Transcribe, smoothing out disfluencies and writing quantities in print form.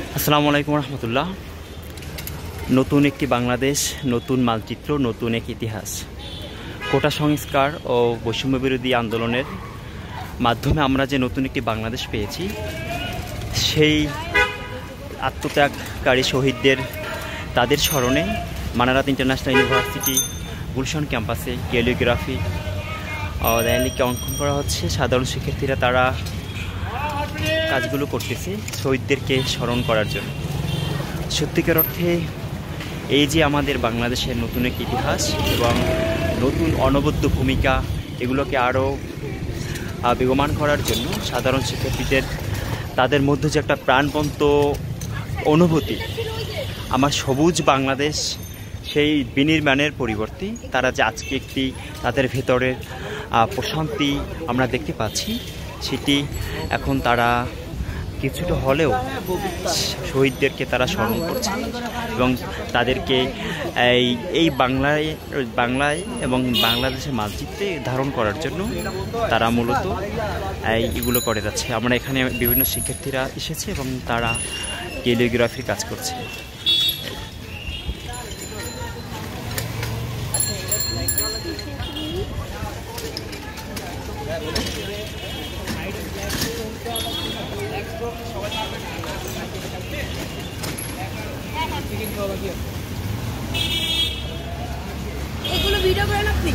আসসালামু আলাইকুম রহমতুল্লাহ। নতুন একটি বাংলাদেশ, নতুন মানচিত্র, নতুন এক ইতিহাস। কোটা সংস্কার ও বৈষম্য বিরোধী আন্দোলনের মাধ্যমে আমরা যে নতুন একটি বাংলাদেশ পেয়েছি, সেই আত্মত্যাগকারী শহীদদের তাদের স্মরণে মানারাত ইন্টারন্যাশনাল ইউনিভার্সিটি গুলশান ক্যাম্পাসে ক্যালিগ্রাফি দেয়ালিকে অঙ্কন করা হচ্ছে। সাধারণ শিক্ষার্থীরা তারা কাজগুলো করতেছে শহীদদেরকে স্মরণ করার জন্য। সত্যিকার অর্থে এই যে আমাদের বাংলাদেশের নতুন এক ইতিহাস এবং নতুন অনবদ্য ভূমিকা, এগুলোকে আরও বেগমান করার জন্য সাধারণ শিক্ষার্থীদের তাদের মধ্যে যে একটা প্রাণবন্ত অনুভূতি, আমার সবুজ বাংলাদেশ, সেই বিনির্মাণের পরিবর্তে তারা যে আজকে একটি তাদের ভেতরের প্রশান্তি আমরা দেখতে পাচ্ছি, সেটি এখন তারা কিছুটা হলেও শহীদদেরকে তারা স্মরণ করছে এবং তাদেরকে এই বাংলায় এবং বাংলাদেশের মানচিত্রে ধারণ করার জন্য তারা মূলত এগুলো করে যাচ্ছে। আমরা এখানে বিভিন্ন শিক্ষার্থীরা এসেছে এবং তারা ক্যালিগ্রাফির কাজ করছে। এগুলো ভিডিও করেন আপনি?